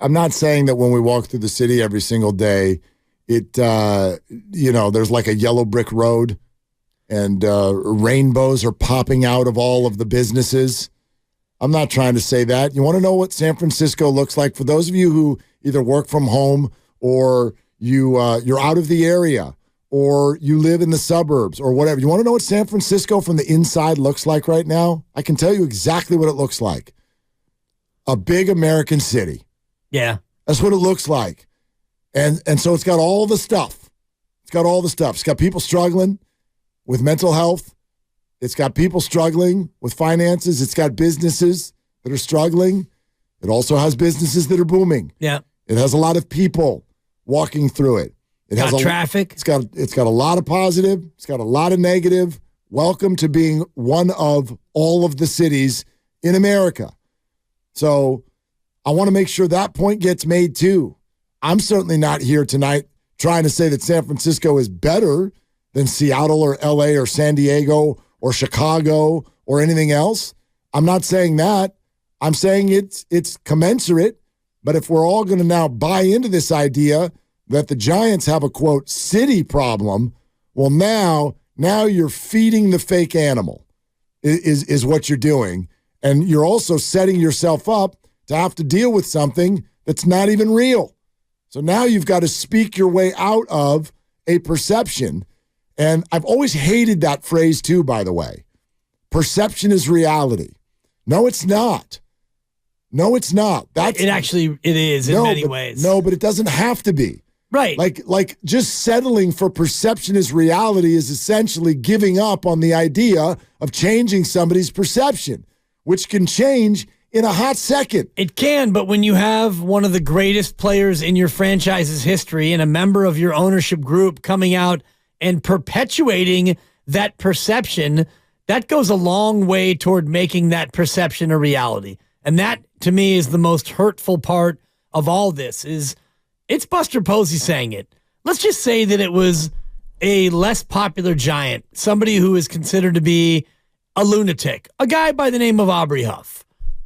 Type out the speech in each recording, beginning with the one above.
I'm not saying that when we walk through the city every single day, there's like a yellow brick road and rainbows are popping out of all of the businesses. I'm not trying to say that. You want to know what San Francisco looks like? For those of you who either work from home or you're out of the area or you live in the suburbs or whatever. You want to know what San Francisco from the inside looks like right now? I can tell you exactly what it looks like. A big American city. Yeah. That's what it looks like. And so it's got all the stuff. It's got people struggling with mental health. It's got people struggling with finances. It's got businesses that are struggling. It also has businesses that are booming. Yeah. It has a lot of people walking through it. It has traffic. It's got a lot of positive. It's got a lot of negative. Welcome to being one of all of the cities in America. So I want to make sure that point gets made too. I'm certainly not here tonight trying to say that San Francisco is better than Seattle or LA or San Diego or Chicago or anything else. I'm not saying that. I'm saying it's commensurate. But if we're all going to now buy into this idea that the Giants have a, quote, city problem, well, now you're feeding the fake animal is what you're doing. And you're also setting yourself up to have to deal with something that's not even real. So now you've got to speak your way out of a perception. And I've always hated that phrase too, by the way. Perception is reality. No, it's not. No, it's not. It is in many ways. No, but it doesn't have to be. Right. Like just settling for perception as reality is essentially giving up on the idea of changing somebody's perception, which can change in a hot second. It can, but when you have one of the greatest players in your franchise's history and a member of your ownership group coming out and perpetuating that perception, that goes a long way toward making that perception a reality. And that, to me, is the most hurtful part of all this, is it's Buster Posey saying it. Let's just say that it was a less popular Giant, somebody who is considered to be a lunatic, a guy by the name of Aubrey Huff.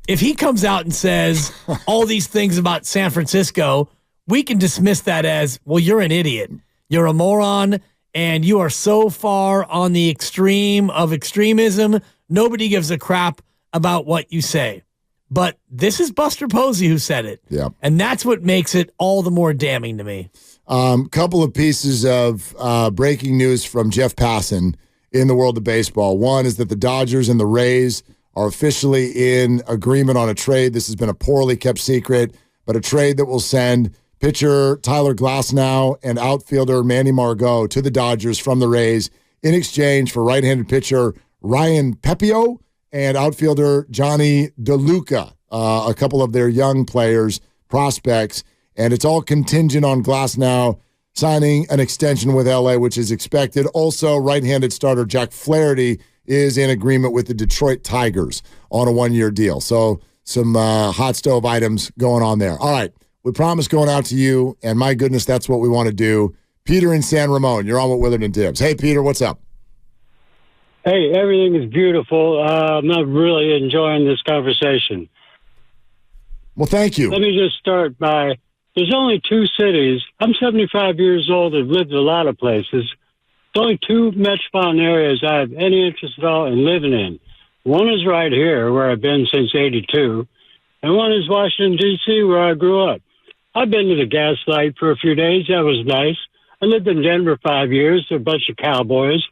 If he comes out and says all these things about San Francisco, we can dismiss that as, well, you're an idiot. You're a moron, and you are so far on the extreme of extremism, nobody gives a crap about what you say. But this is Buster Posey who said it. Yeah. And that's what makes it all the more damning to me. Couple of pieces of breaking news from Jeff Passan in the world of baseball. One is that the Dodgers and the Rays are officially in agreement on a trade. This has been a poorly kept secret, but a trade that will send pitcher Tyler Glasnow and outfielder Manny Margot to the Dodgers from the Rays in exchange for right-handed pitcher Ryan Pepio and outfielder Johnny DeLuca, a couple of their young players, prospects, and it's all contingent on Glasnow signing an extension with LA, which is expected. Also, right-handed starter Jack Flaherty is in agreement with the Detroit Tigers on a one-year deal. So some hot stove items going on there. All right, we promise going out to you, and my goodness, that's what we want to do. Peter in San Ramon, you're on with Willard and Dibs. Hey, Peter, what's up? Hey, everything is beautiful. I'm not really enjoying this conversation. Well, thank you. Let me just start by, there's only two cities. I'm 75 years old. I've lived a lot of places. There's only two metropolitan areas I have any interest at all in living in. One is right here, where I've been since 82, and one is Washington, D.C., where I grew up. I've been to the Gaslight for a few days. That was nice. I lived in Denver 5 years. They're a bunch of cowboys.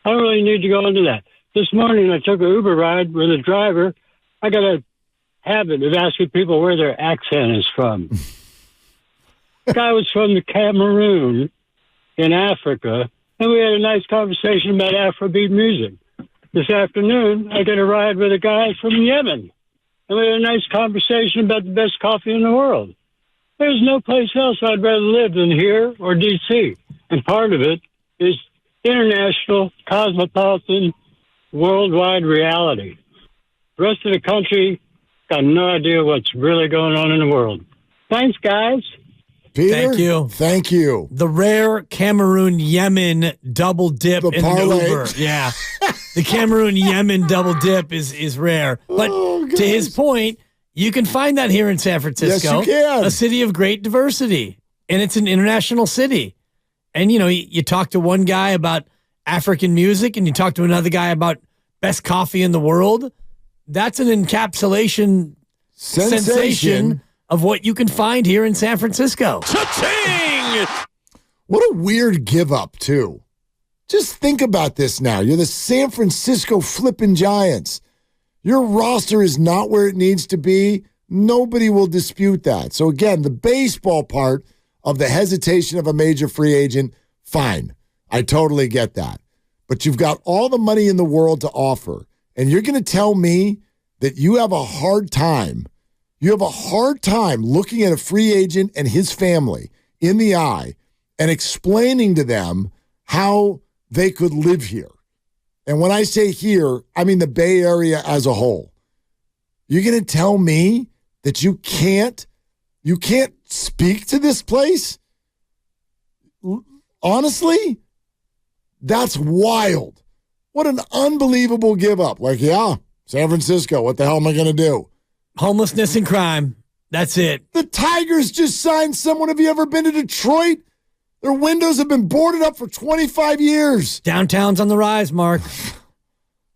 I don't really need to go into that. This morning, I took an Uber ride with a driver. I got a habit of asking people where their accent is from. The guy was from the Cameroon in Africa, and we had a nice conversation about Afrobeat music. This afternoon, I got a ride with a guy from Yemen, and we had a nice conversation about the best coffee in the world. There's no place else I'd rather live than here or D.C., and part of it is international, cosmopolitan, worldwide reality. The rest of the country got no idea what's really going on in the world. Thanks, guys. Peter, Thank you. The rare Cameroon-Yemen double dip in the Uber. Yeah. The Cameroon-Yemen double dip is rare. But to his point, You can find that here in San Francisco. Yes, you can. A city of great diversity. And it's an international city. And, you talk to one guy about African music and you talk to another guy about best coffee in the world. That's an encapsulation sensation of what you can find here in San Francisco. Cha-ching! What a weird give up, too. Just think about this now. You're the San Francisco flipping Giants. Your roster is not where it needs to be. Nobody will dispute that. So, again, the baseball part of the hesitation of a major free agent, fine. I totally get that. But you've got all the money in the world to offer, and you're going to tell me that you have a hard time. You have a hard time looking at a free agent and his family in the eye and explaining to them how they could live here. And when I say here, I mean the Bay Area as a whole. You're going to tell me that you can't speak to this place? Honestly, that's wild. What an unbelievable give up. Like, yeah, San Francisco, what the hell am I going to do? Homelessness and crime. That's it. The Tigers just signed someone. Have you ever been to Detroit? Their windows have been boarded up for 25 years. Downtown's on the rise, Mark.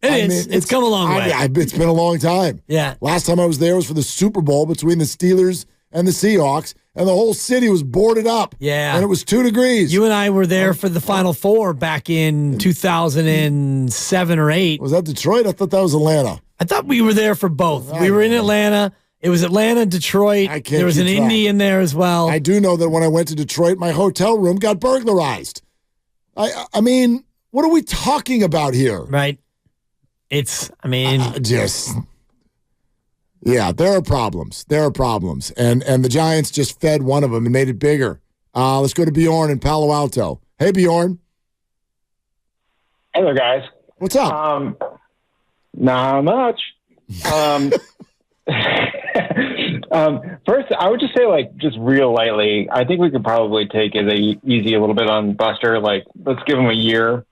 It's come a long way. It's been a long time. Yeah. Last time I was there was for the Super Bowl between the Steelers and the Seahawks, and the whole city was boarded up. Yeah. And it was 2 degrees. You and I were there for the Final Four back in 2007 or 8. Was that Detroit? I thought that was Atlanta. I thought we were there for both. We were in Atlanta. It was Atlanta, Detroit. There was an Indy in there as well. I do know that when I went to Detroit, my hotel room got burglarized. I mean, what are we talking about here? Right. Yeah, there are problems. And the Giants just fed one of them and made it bigger. Let's go to Bjorn in Palo Alto. Hey, Bjorn. Hey there, guys. What's up? Not much. First, I would just say, just real lightly, I think we could probably take it easy a little bit on Buster. Let's give him a year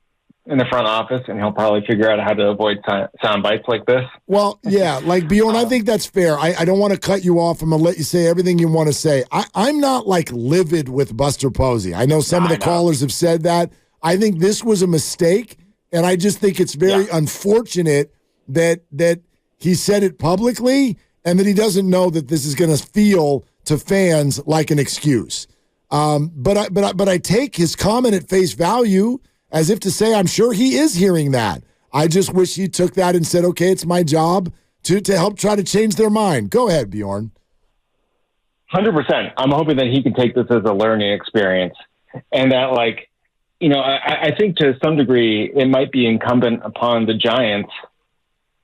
in the front office, and he'll probably figure out how to avoid sound bites like this. Well, yeah, Bjorn, I think that's fair. I don't want to cut you off. I'm going to let you say everything you want to say. I'm not, livid with Buster Posey. I know some of the callers have said that. I think this was a mistake, and I just think it's very unfortunate that he said it publicly and that he doesn't know that this is going to feel to fans like an excuse. But I take his comment at face value as if to say, I'm sure he is hearing that. I just wish he took that and said, okay, it's my job to help try to change their mind. Go ahead, Bjorn. 100%. I'm hoping that he can take this as a learning experience. And that, I think to some degree it might be incumbent upon the Giants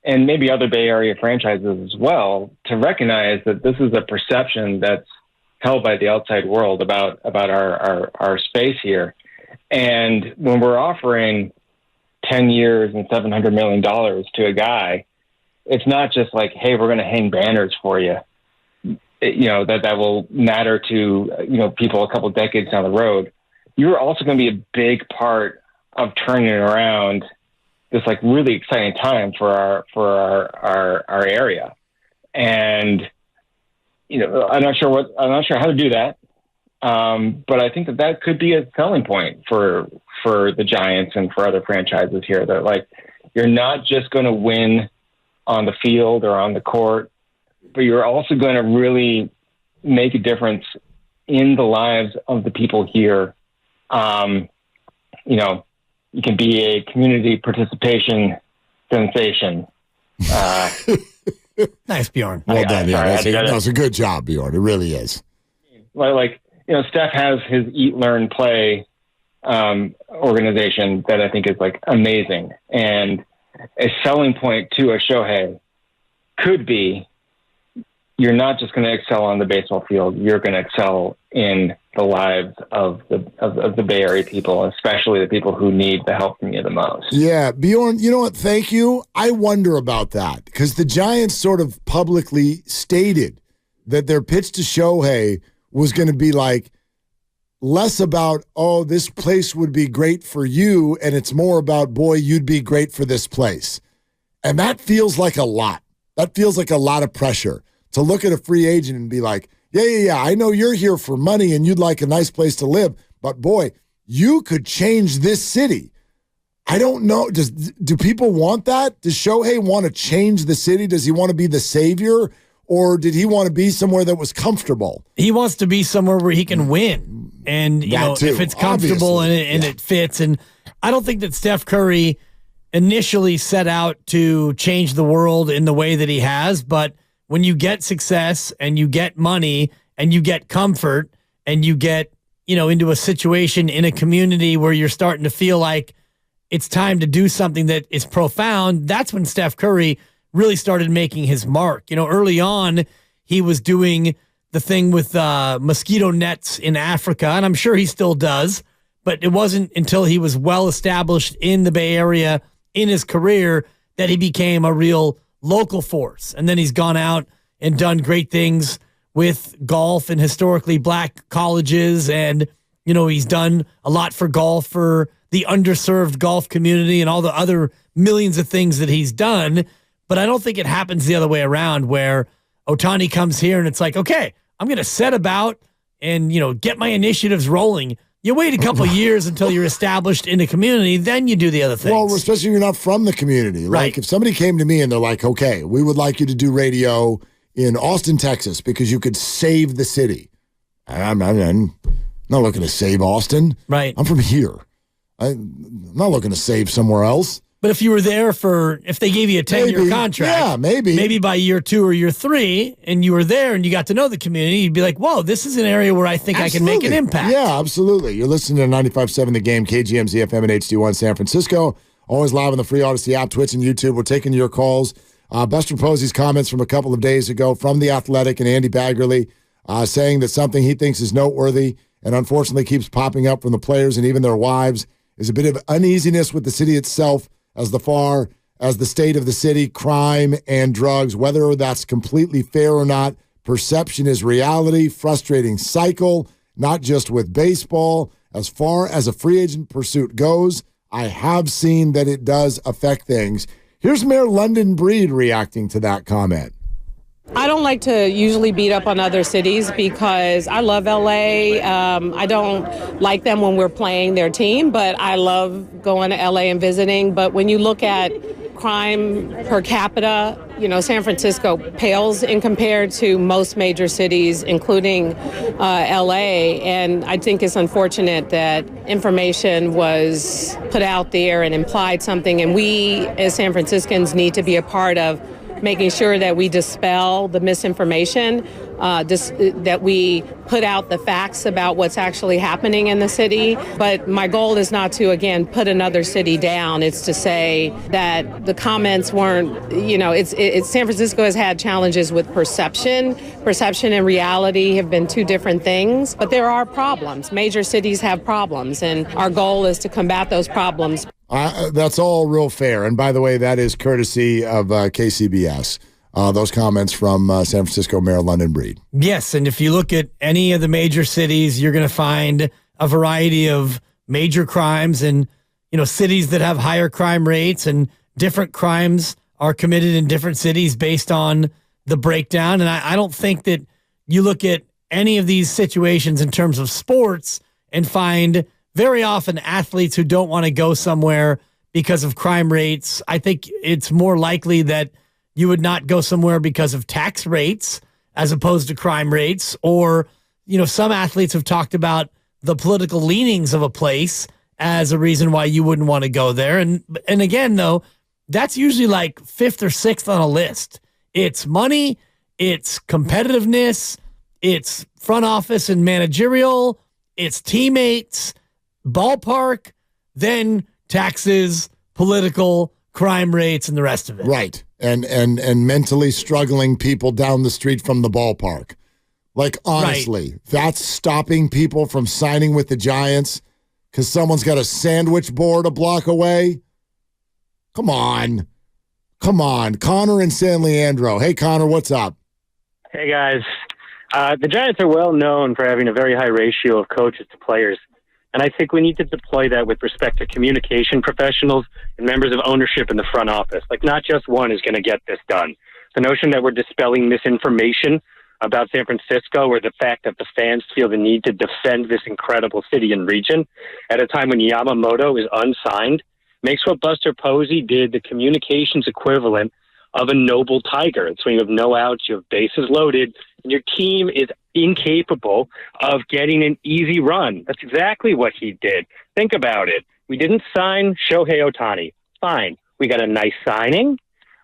and maybe other Bay Area franchises as well to recognize that this is a perception that's held by the outside world about our space here. And when we're offering 10 years and $700 million to a guy, it's not just hey, we're going to hang banners for you, that will matter to, people a couple of decades down the road. You're also going to be a big part of turning around this really exciting time for our area. And, I'm not sure how to do that. But I think that could be a selling point for the Giants and for other franchises here. That you're not just going to win on the field or on the court, but you're also going to really make a difference in the lives of the people here. You can be a community participation sensation. Nice, Bjorn. Well done. That's a good job, Bjorn. It really is. Steph has his Eat, Learn, Play organization that I think is amazing. And a selling point to a Shohei could be you're not just going to excel on the baseball field. You're going to excel in the lives of the Bay Area people, especially the people who need the help from you the most. Yeah, Bjorn, you know what? Thank you. I wonder about that because the Giants sort of publicly stated that their pitch to Shohei was going to be less about, oh, this place would be great for you, and it's more about, boy, you'd be great for this place. And that feels like a lot. That feels like a lot of pressure to look at a free agent and be like, yeah, I know you're here for money and you'd like a nice place to live, but boy, you could change this city. I don't know. Do people want that? Does Shohei want to change the city? Does he want to be the savior? Or did he want to be somewhere that was comfortable? He wants to be somewhere where he can win. And, if it's comfortable and it fits. And I don't think that Steph Curry initially set out to change the world in the way that he has. But when you get success and you get money and you get comfort and you get, into a situation in a community where you're starting to feel like it's time to do something that is profound, that's when Steph Curry really started making his mark. Early on, he was doing the thing with mosquito nets in Africa, and I'm sure he still does, but it wasn't until he was well established in the Bay Area in his career that he became a real local force. And then he's gone out and done great things with golf and historically black colleges, and he's done a lot for golf for the underserved golf community and all the other millions of things that he's done. But I don't think it happens the other way around where Ohtani comes here and it's like, okay, I'm going to set about and, get my initiatives rolling. You wait a couple of years until you're established in a community, then you do the other things. Well, especially if you're not from the community. Right. Like if somebody came to me and they're like, okay, we would like you to do radio in Austin, Texas, because you could save the city. I'm not looking to save Austin. Right. I'm from here. I'm not looking to save somewhere else. But if you were there if they gave you a 10-year contract, yeah, maybe by year 2 or year 3, and you were there and you got to know the community, you'd be like, whoa, this is an area where I think absolutely. I can make an impact. Yeah, absolutely. You're listening to 95.7 The Game, KGMZ FM and HD1 San Francisco. Always live on the free Odyssey app, Twitch, and YouTube. We're taking your calls. Buster Posey's comments from a couple of days ago from The Athletic and Andy Baggerly saying that something he thinks is noteworthy and unfortunately keeps popping up from the players and even their wives is a bit of uneasiness with the city itself as far as the state of the city, crime and drugs, whether that's completely fair or not. Perception is reality, frustrating cycle, not just with baseball. As far as a free agent pursuit goes, I have seen that it does affect things. Here's Mayor London Breed reacting to that comment. I don't like to usually beat up on other cities because I love LA. I don't like them when we're playing their team, but I love going to LA and visiting. But when you look at crime per capita, San Francisco pales in compared to most major cities, including LA. And I think it's unfortunate that information was put out there and implied something. And we as San Franciscans need to be a part of making sure that we dispel the misinformation, that we put out the facts about what's actually happening in the city. But my goal is not to, again, put another city down. It's to say that the comments weren't, San Francisco has had challenges with perception. Perception and reality have been two different things, but there are problems. Major cities have problems, and our goal is to combat those problems. That's all real fair. And by the way, that is courtesy of KCBS. Those comments from San Francisco Mayor London Breed. Yes, and if you look at any of the major cities, you're going to find a variety of major crimes and, cities that have higher crime rates, and different crimes are committed in different cities based on the breakdown. And I don't think that you look at any of these situations in terms of sports and find very often athletes who don't want to go somewhere because of crime rates. I think it's more likely that you would not go somewhere because of tax rates as opposed to crime rates. Or, some athletes have talked about the political leanings of a place as a reason why you wouldn't want to go there. And again, though, that's usually like 5th or 6th on a list. It's money, it's competitiveness, it's front office and managerial, it's teammates, ballpark, then taxes, political, crime rates, and the rest of it. Right. And mentally struggling people down the street from the ballpark. Like, honestly, That's stopping people from signing with the Giants because someone's got a sandwich board a block away? Come on. Connor and San Leandro. Hey, Connor, what's up? Hey, guys. The Giants are well known for having a very high ratio of coaches to players. And I think we need to deploy that with respect to communication professionals and members of ownership in the front office. Like, not just one is going to get this done. The notion that we're dispelling misinformation about San Francisco, or the fact that the fans feel the need to defend this incredible city and region at a time when Yamamoto is unsigned, makes what Buster Posey did the communications equivalent of a noble tiger. It's when you have no outs, you have bases loaded, and your team is incapable of getting an easy run. That's exactly what he did. Think about it. We didn't sign Shohei Ohtani. Fine. We got a nice signing.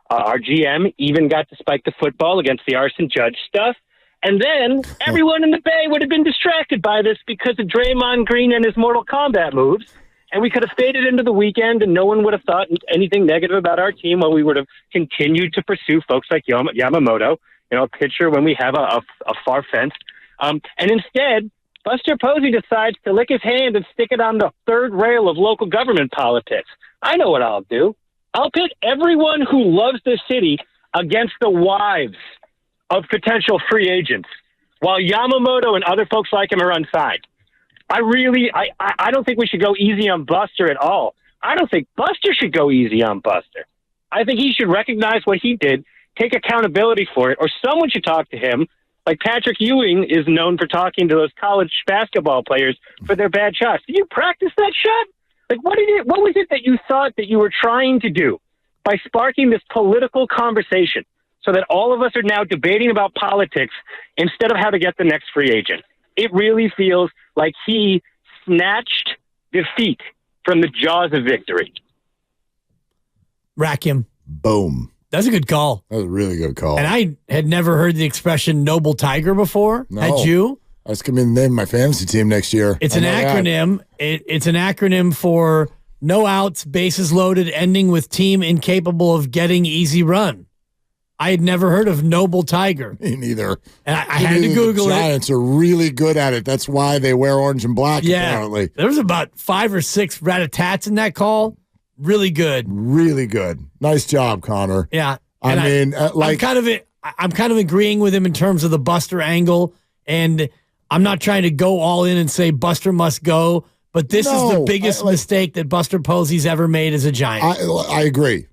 Our GM even got to spike the football against the Arson Judge stuff. And then everyone in the Bay would have been distracted by this because of Draymond Green and his Mortal Kombat moves. And we could have faded into the weekend and no one would have thought anything negative about our team while we would have continued to pursue folks like Yamamoto, a pitcher when we have a far fence. And instead, Buster Posey decides to lick his hand and stick it on the third rail of local government politics. I know what I'll do. I'll pit everyone who loves this city against the wives of potential free agents while Yamamoto and other folks like him are unsigned. I don't think we should go easy on Buster at all. I don't think Buster should go easy on Buster. I think he should recognize what he did, take accountability for it, or someone should talk to him, like Patrick Ewing is known for talking to those college basketball players for their bad shots. Did you practice that shot? Like, what was it that you thought that you were trying to do by sparking this political conversation so that all of us are now debating about politics instead of how to get the next free agent? It really feels like he snatched defeat from the jaws of victory. Rack him. Boom. That's a good call. That was a really good call. And I had never heard the expression noble tiger before. No. Had you? That's going to be the name of my fantasy team next year. It's an acronym. It's an acronym for no outs, bases loaded, ending with team incapable of getting easy run. I had never heard of noble tiger. Me neither. And I had to Google the Giants are really good at it. That's why they wear orange and black, apparently. There was about 5 or 6 rat-a-tats in that call. Really good. Really good. Nice job, Connor. Yeah. I'm kind of agreeing with him in terms of the Buster angle, and I'm not trying to go all in and say Buster must go, but this is the biggest mistake that Buster Posey's ever made as a Giant. I agree.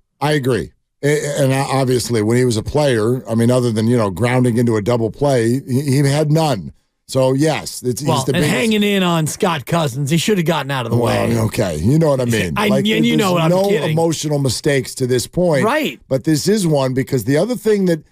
And obviously, when he was a player, I mean, other than, grounding into a double play, he had none. So, yes, he's the biggest. Hanging in on Scott Cousins. He should have gotten out of the way. Okay. You know what I mean. You know what I'm kidding. No emotional mistakes to this point. Right. But this is one because the other thing that,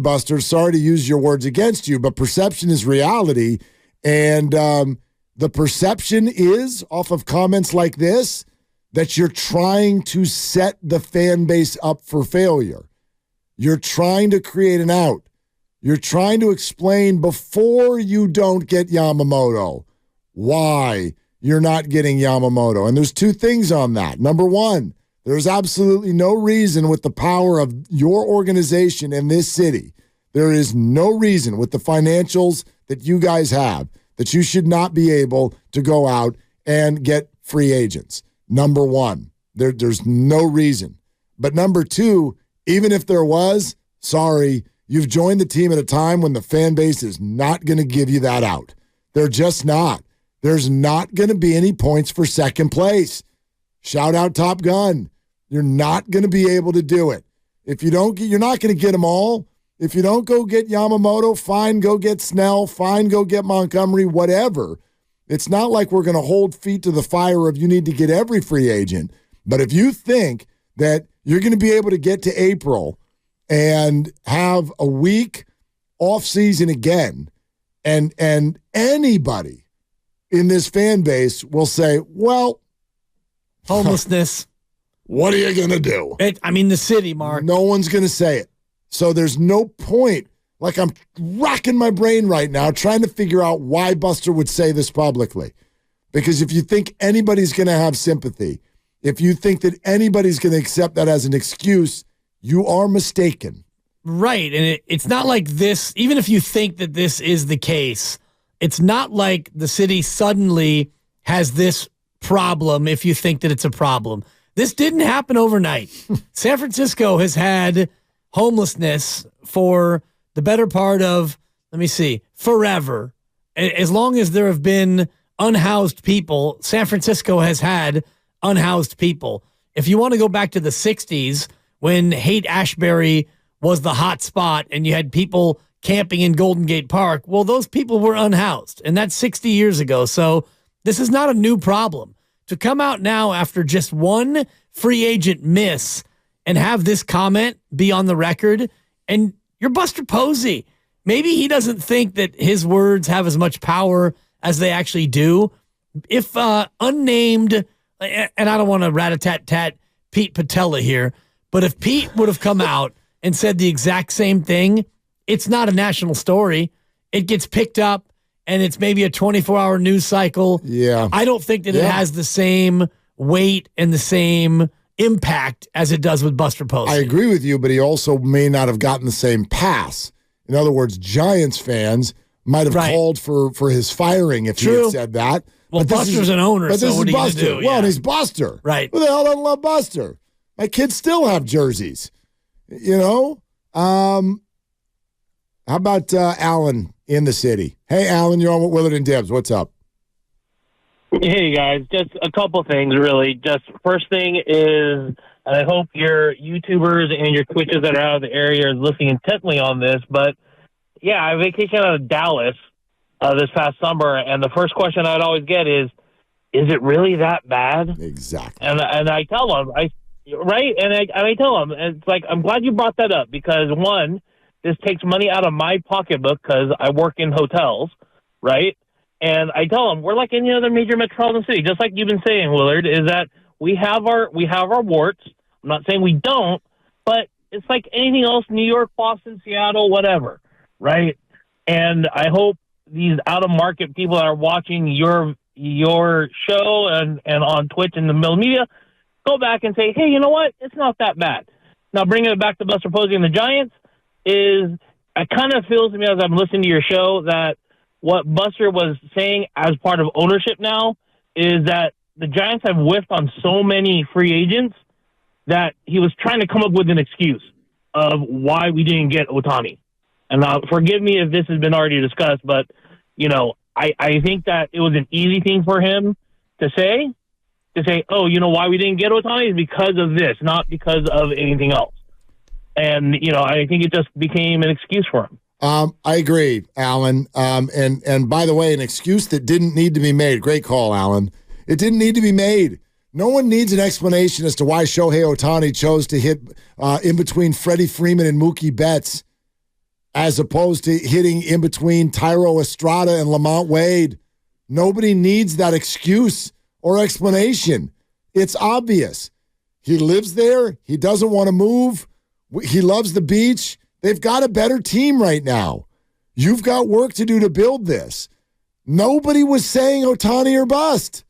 Buster, sorry to use your words against you, but perception is reality. And the perception is, off of comments like this, that you're trying to set the fan base up for failure. You're trying to create an out. You're trying to explain before you don't get Yamamoto why you're not getting Yamamoto. And there's 2 things on that. Number 1, there's absolutely no reason with the power of your organization in this city. There is no reason with the financials that you guys have that you should not be able to go out and get free agents. Number 1, there's no reason. But number 2, even if there was, sorry, you've joined the team at a time when the fan base is not going to give you that out. They're just not. There's not going to be any points for second place. Shout out Top Gun. You're not going to be able to do it. If you don't, you're not going to get them all. If you don't go get Yamamoto, fine, go get Snell, fine, go get Montgomery, whatever. It's not like we're going to hold feet to the fire of you need to get every free agent. But if you think that you're going to be able to get to April and have a week off season again, and anybody in this fan base will say, well, homelessness. What are you going to do? The city, Mark. No one's going to say it. So there's no point. Like, I'm racking my brain right now trying to figure out why Buster would say this publicly. Because if you think anybody's going to have sympathy, if you think that anybody's going to accept that as an excuse, you are mistaken. Right. And it's not like this, even if you think that this is the case, it's not like the city suddenly has this problem if you think that it's a problem. This didn't happen overnight. San Francisco has had homelessness for the better part of, forever. As long as there have been unhoused people, San Francisco has had unhoused people. If you want to go back to the 60s, when Haight-Ashbury was the hot spot and you had people camping in Golden Gate Park. Well, those people were unhoused, and that's 60 years ago. So this is not a new problem. To come out now after just one free agent miss and have this comment be on the record, and you're Buster Posey. Maybe he doesn't think that his words have as much power as they actually do. If unnamed, and I don't want to rat-a-tat-tat Pete Patella here, but if Pete would have come out and said the exact same thing, it's not a national story. It gets picked up, and it's maybe a 24-hour news cycle. Yeah. I don't think that it has the same weight and the same impact as it does with Buster Posey. I agree with you, but he also may not have gotten the same pass. In other words, Giants fans might have called for his firing if he had said that. Well, Buster's an owner, but so this what is are you Buster. gonna do? Well, and he's Buster. Right. Who the hell doesn't love Buster? My kids still have jerseys. You know? How about Alan in the city? Hey, Alan, you're on with Willard and Dibs. What's up? Hey, guys. Just a couple things, really. Just first thing is, and I hope your YouTubers and your Twitches that are out of the area are listening intently on this, but, yeah, I vacationed out of Dallas this past summer, and the first question I'd always get is it really that bad? Exactly. And I tell them, I tell them, it's like, I'm glad you brought that up because, one, this takes money out of my pocketbook because I work in hotels, right? And I tell them we're like any other major metropolitan city, just like you've been saying, Willard, is that we have our warts. I'm not saying we don't, but it's like anything else: New York, Boston, Seattle, whatever, right? And I hope these out of market people that are watching your show and on Twitch and the middle media go back and say, hey, you know what? It's not that bad. Now, bringing it back to Buster Posey and the Giants. It kind of feels to me as I'm listening to your show that what Buster was saying as part of ownership now is that the Giants have whiffed on so many free agents that he was trying to come up with an excuse of why we didn't get Ohtani. And forgive me if this has been already discussed, but, you know, I think that it was an easy thing for him to say, oh, you know why we didn't get Ohtani is because of this, not because of anything else. And, you know, I think it just became an excuse for him. I agree, Alan. And by the way, an excuse that didn't need to be made. Great call, Alan. It didn't need to be made. No one needs an explanation as to why Shohei Ohtani chose to hit in between Freddie Freeman and Mookie Betts as opposed to hitting in between Tyro Estrada and Lamont Wade. Nobody needs that excuse or explanation. It's obvious. He lives there. He doesn't want to move. He loves the beach. They've got a better team right now. You've got work to do to build this. Nobody was saying Ohtani or bust.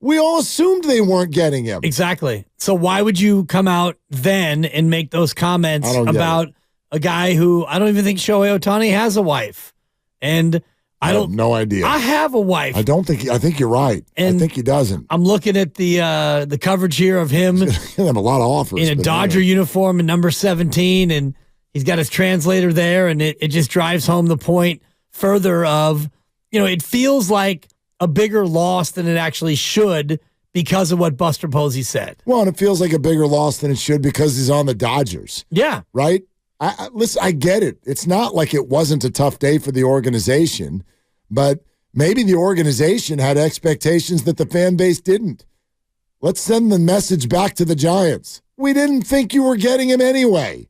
We all assumed they weren't getting him. Exactly. So why would you come out then and make those comments about a guy who I don't even think Shohei Ohtani has a wife? And I have no idea. I have a wife. I think you're right. And I think he doesn't. I'm looking at the coverage here of him. He's gonna have a lot of offers in a Dodger uniform and number 17, and he's got his translator there, and it just drives home the point further of, you know, it feels like a bigger loss than it actually should because of what Buster Posey said. Well, and it feels like a bigger loss than it should because he's on the Dodgers. Yeah. Right? Listen, I get it. It's not like it wasn't a tough day for the organization, but maybe the organization had expectations that the fan base didn't. Let's send the message back to the Giants. We didn't think you were getting him anyway.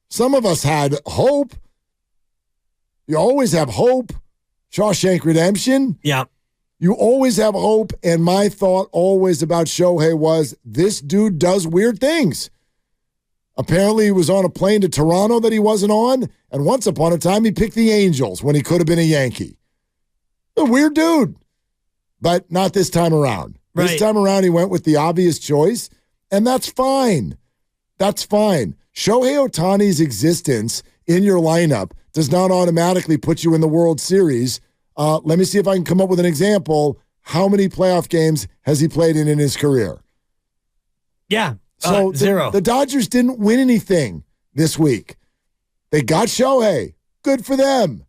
Some of us had hope. You always have hope. Shawshank Redemption. Yeah. You always have hope, and my thought always about Shohei was this dude does weird things. Apparently, he was on a plane to Toronto that he wasn't on, and once upon a time, he picked the Angels when he could have been a Yankee. A weird dude, but not this time around. Right. This time around, he went with the obvious choice, and that's fine. That's fine. Shohei Ohtani's existence in your lineup does not automatically put you in the World Series. Let me see if I can come up with an example. How many playoff games has he played in his career? Yeah. So zero. The Dodgers didn't win anything this week. They got Shohei. Good for them.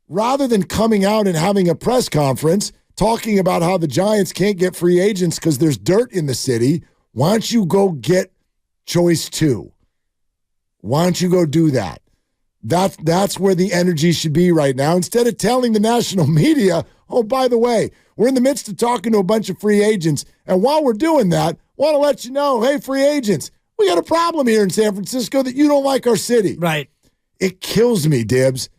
Rather than coming out and having a press conference talking about how the Giants can't get free agents because there's dirt in the city, why don't you go get choice 2. Why don't you go do that? That's where the energy should be right now. Instead of telling the national media, oh, by the way, we're in the midst of talking to a bunch of free agents. And while we're doing that, want to let you know, hey, free agents, we got a problem here in San Francisco that you don't like our city. Right. It kills me, Dibs.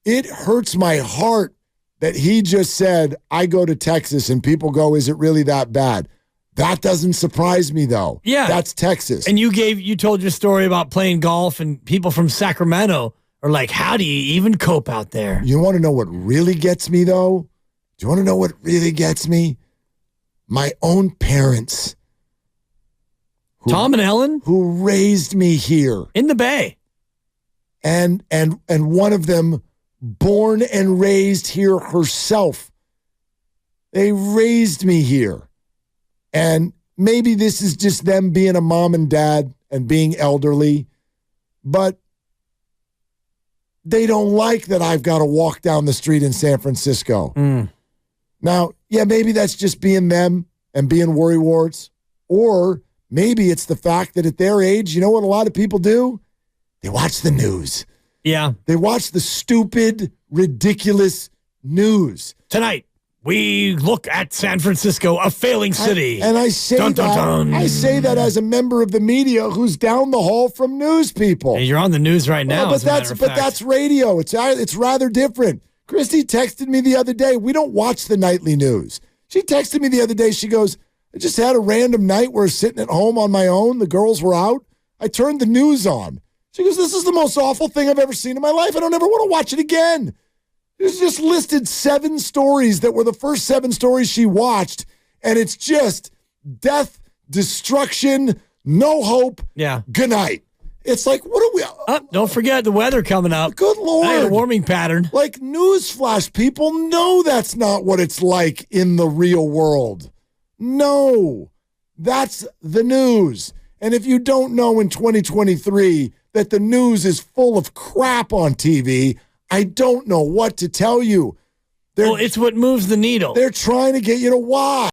It hurts my heart that he just said, I go to Texas, and people go, is it really that bad? That doesn't surprise me, though. Yeah. That's Texas. And you told your story about playing golf, and people from Sacramento are like, how do you even cope out there? You want to know what really gets me, though? Do you want to know what really gets me? My own parents. Tom and Ellen? Who raised me here. In the Bay. And one of them born and raised here herself. They raised me here. And maybe this is just them being a mom and dad and being elderly, but they don't like that I've got to walk down the street in San Francisco. Now, yeah, maybe that's just being them and being worrywarts. Or maybe it's the fact that at their age, you know what a lot of people do? They watch the news. Yeah. They watch the stupid, ridiculous news. Tonight, we look at San Francisco, a failing city. I say I say that as a member of the media who's down the hall from news people. And you're on the news right now. But that's radio. It's rather different. Christy texted me the other day. We don't watch the nightly news. She texted me the other day. She goes, I just had a random night where I was sitting at home on my own. The girls were out. I turned the news on. She goes, this is the most awful thing I've ever seen in my life. I don't ever want to watch it again. There's just listed 7 stories that were the first 7 stories she watched, and it's just death, destruction, no hope. Yeah. Good night. It's like, what are we? Don't forget the weather coming up. Good Lord. A warming pattern. Like, newsflash, people know that's not what it's like in the real world. No, that's the news. And if you don't know in 2023 that the news is full of crap on TV, I don't know what to tell you. Well, it's what moves the needle. They're trying to get you to watch.